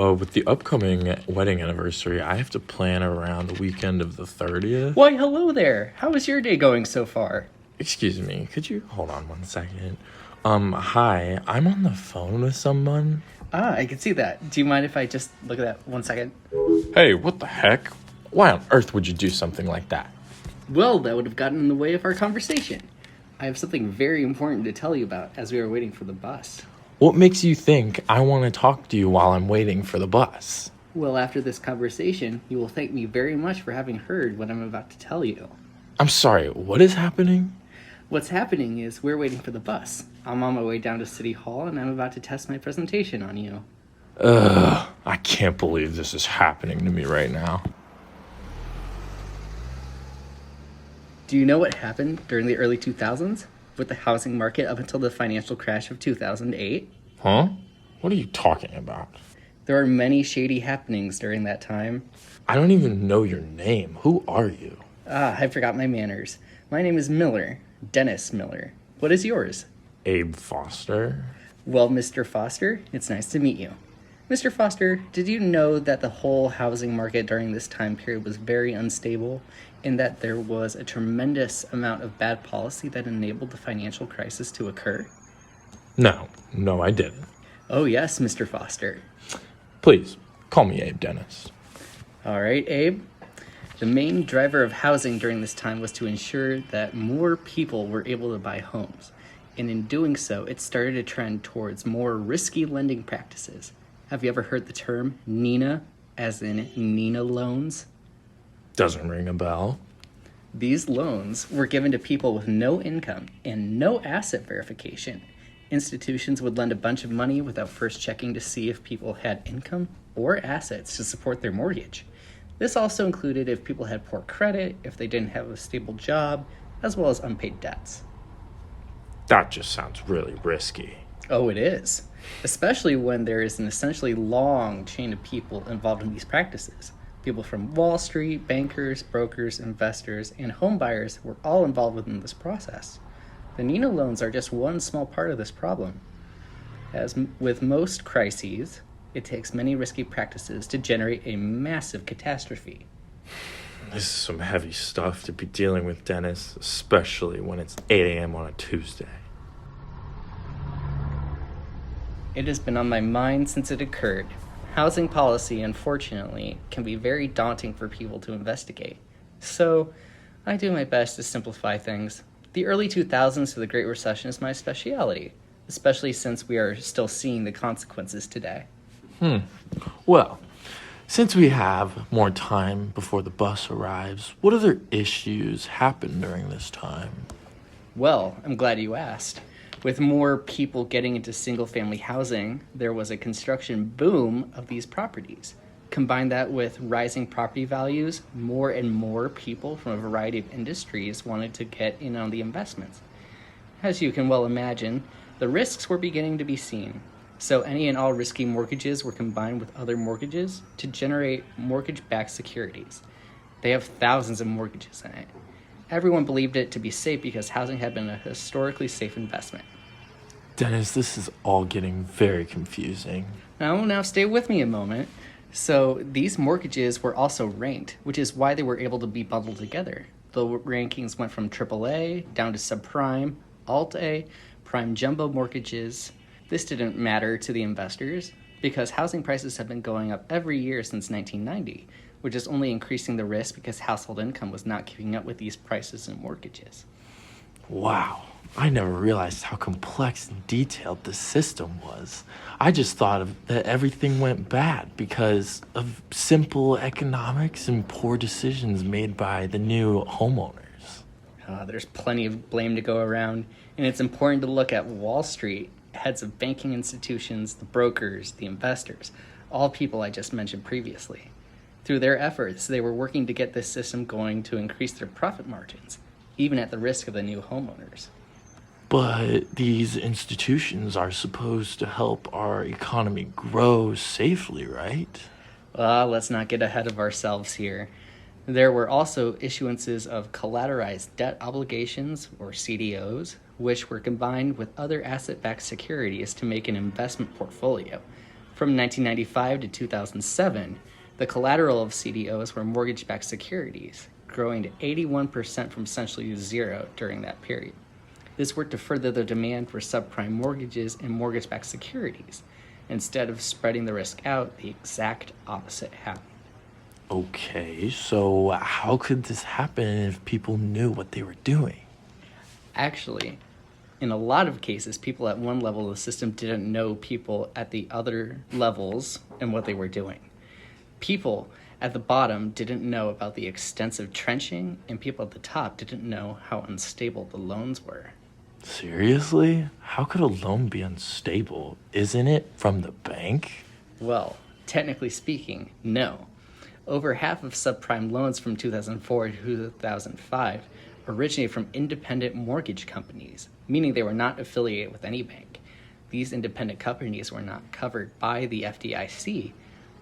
With the upcoming wedding anniversary, I have to plan around the weekend of the 30th. Why, hello there. How is your day going so far? Excuse me, could you hold on one second? Hi, I'm on the phone with someone. I can see that. Do you mind if I just look at that 1 second? Hey, what the heck? Why on earth would you do something like that? Well, that would have gotten in the way of our conversation. I have something very important to tell you about as we are waiting for the bus. What makes you think I want to talk to you while I'm waiting for the bus? Well, after this conversation, you will thank me very much for having heard what I'm about to tell you. I'm sorry, what is happening? What's happening is we're waiting for the bus. I'm on my way down to City Hall and I'm about to test my presentation on you. I can't believe this is happening to me right now. Do you know what happened during the early 2000s with the housing market up until the financial crash of 2008? Huh? What are you talking about? There are many shady happenings during that time. I don't even know your name. Who are you? I forgot my manners. My name is Miller, Dennis Miller. What is yours? Abe Foster? Well, Mr. Foster, it's nice to meet you. Mr. Foster, did you know that the whole housing market during this time period was very unstable, in that there was a tremendous amount of bad policy that enabled the financial crisis to occur? No, I didn't. Oh yes, Mr. Foster. Please, call me Abe Dennis. All right, Abe. The main driver of housing during this time was to ensure that more people were able to buy homes. And in doing so, it started a trend towards more risky lending practices. Have you ever heard the term NINA, as in Nina loans? Doesn't ring a bell. These loans were given to people with no income and no asset verification. Institutions would lend a bunch of money without first checking to see if people had income or assets to support their mortgage. This also included if people had poor credit, if they didn't have a stable job, as well as unpaid debts. That just sounds really risky. Oh, it is. Especially when there is an essentially long chain of people involved in these practices. People from Wall Street, bankers, brokers, investors, and home buyers were all involved within this process. The NINA loans are just one small part of this problem. As with most crises, it takes many risky practices to generate a massive catastrophe. This is some heavy stuff to be dealing with, Dennis, especially when it's 8 a.m. on a Tuesday. It has been on my mind since it occurred. Housing policy, unfortunately, can be very daunting for people to investigate. So, I do my best to simplify things. The early 2000s to the Great Recession is my specialty, especially since we are still seeing the consequences today. Well, since we have more time before the bus arrives, what other issues happened during this time? Well, I'm glad you asked. With more people getting into single-family housing, there was a construction boom of these properties. Combine that with rising property values, more and more people from a variety of industries wanted to get in on the investments. As you can well imagine, the risks were beginning to be seen. So any and all risky mortgages were combined with other mortgages to generate mortgage-backed securities. They have thousands of mortgages in it. Everyone believed it to be safe because housing had been a historically safe investment. Dennis, this is all getting very confusing. Now stay with me a moment. So these mortgages were also ranked, which is why they were able to be bundled together. The rankings went from AAA down to subprime, Alt-A, prime jumbo mortgages. This didn't matter to the investors because housing prices have been going up every year since 1990, which is only increasing the risk because household income was not keeping up with these prices and mortgages. Wow, I never realized how complex and detailed the system was. I just thought that everything went bad because of simple economics and poor decisions made by the new homeowners. There's plenty of blame to go around, and it's important to look at Wall Street, heads of banking institutions, the brokers, the investors, all people I just mentioned previously. Through their efforts, they were working to get this system going to increase their profit margins, even at the risk of the new homeowners. But these institutions are supposed to help our economy grow safely, right? Let's not get ahead of ourselves here. There were also issuances of collateralized debt obligations, or CDOs, which were combined with other asset-backed securities to make an investment portfolio. From 1995 to 2007, the collateral of CDOs were mortgage-backed securities, growing to 81% from essentially zero during that period. This worked to further the demand for subprime mortgages and mortgage-backed securities. Instead of spreading the risk out, the exact opposite happened. Okay, so how could this happen if people knew what they were doing? Actually, in a lot of cases, people at one level of the system didn't know people at the other levels and what they were doing. People at the bottom didn't know about the extensive trenching, and people at the top didn't know how unstable the loans were. Seriously? How could a loan be unstable? Isn't it from the bank? Well, technically speaking, no. Over half of subprime loans from 2004 to 2005 originated from independent mortgage companies, meaning they were not affiliated with any bank. These independent companies were not covered by the FDIC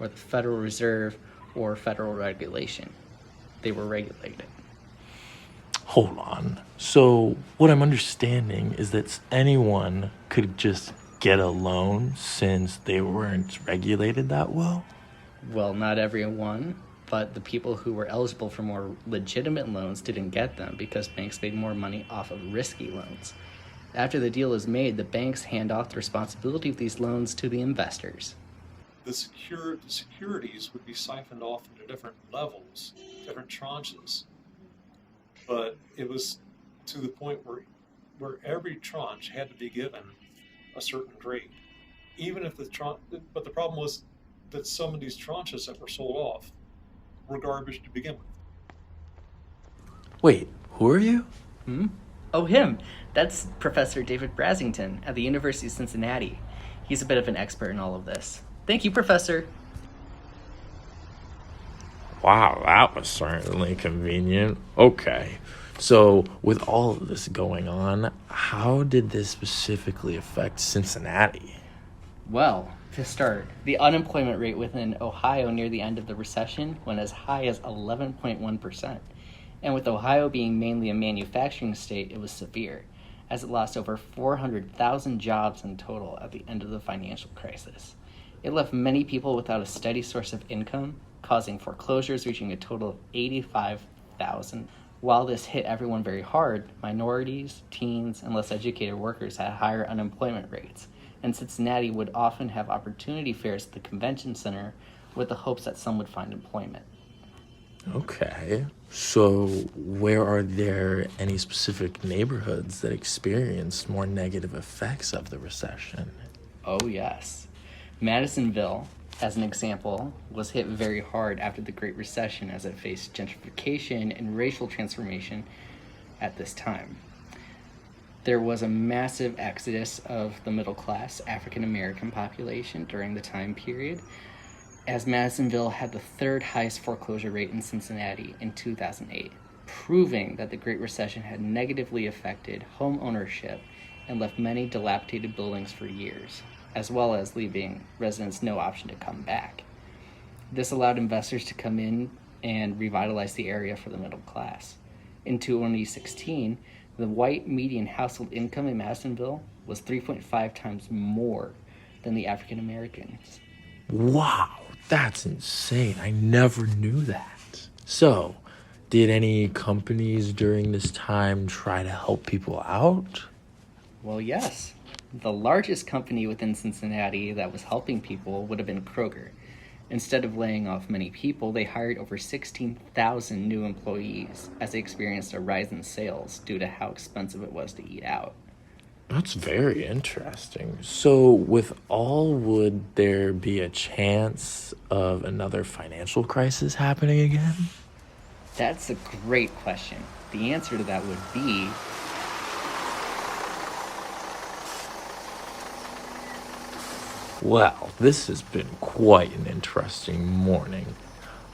or the Federal Reserve or federal regulation. They were regulated. Hold on. So what I'm understanding is that anyone could just get a loan since they weren't regulated that well? Well, not everyone, but the people who were eligible for more legitimate loans didn't get them because banks made more money off of risky loans. After the deal is made, the banks hand off the responsibility of these loans to the investors. The securities would be siphoned off into different levels, different tranches. But it was to the point where every tranche had to be given a certain grade. Even if but the problem was that some of these tranches that were sold off were garbage to begin with. Wait, who are you? Oh, him. That's Professor David Brasington at the University of Cincinnati. He's a bit of an expert in all of this. Thank you, Professor. Wow, that was certainly convenient. Okay, so with all of this going on, how did this specifically affect Cincinnati? Well, to start, the unemployment rate within Ohio near the end of the recession went as high as 11.1%. And with Ohio being mainly a manufacturing state, it was severe, as it lost over 400,000 jobs in total at the end of the financial crisis. It left many people without a steady source of income, causing foreclosures reaching a total of 85,000. While this hit everyone very hard, minorities, teens, and less educated workers had higher unemployment rates, and Cincinnati would often have opportunity fairs at the convention center with the hopes that some would find employment. Okay, so where are there any specific neighborhoods that experienced more negative effects of the recession? Oh, yes. Madisonville, as an example, was hit very hard after the Great Recession as it faced gentrification and racial transformation at this time. There was a massive exodus of the middle-class African-American population during the time period, as Madisonville had the third highest foreclosure rate in Cincinnati in 2008, proving that the Great Recession had negatively affected home ownership and left many dilapidated buildings for years, as well as leaving residents no option to come back. This allowed investors to come in and revitalize the area for the middle class. In 2016, the white median household income in Madisonville was 3.5 times more than the African Americans. Wow, that's insane. I never knew that. So, did any companies during this time try to help people out? Well, yes. The largest company within Cincinnati that was helping people would have been Kroger. Instead of laying off many people, they hired over 16,000 new employees as they experienced a rise in sales due to how expensive it was to eat out. That's very interesting. So, with all, would there be a chance of another financial crisis happening again? That's a great question. The answer to that would be Well, this has been quite an interesting morning.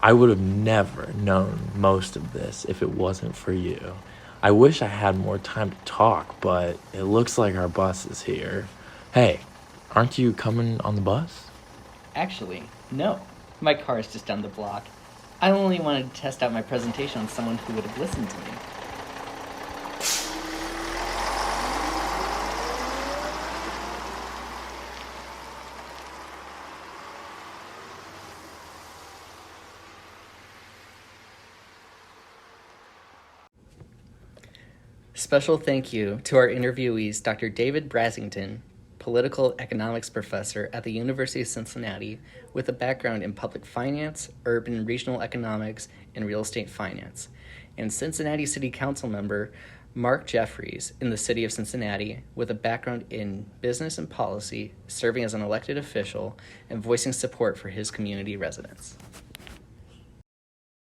I would have never known most of this if it wasn't for you. I wish I had more time to talk, but it looks like our bus is here. Hey, aren't you coming on the bus? Actually, no. My car is just down the block. I only wanted to test out my presentation on someone who would have listened to me. Special thank you to our interviewees, Dr. David Brasington, political economics professor at the University of Cincinnati with a background in public finance, urban and regional economics, and real estate finance, and Cincinnati City Councilmember Mark Jeffries in the City of Cincinnati with a background in business and policy, serving as an elected official and voicing support for his community residents.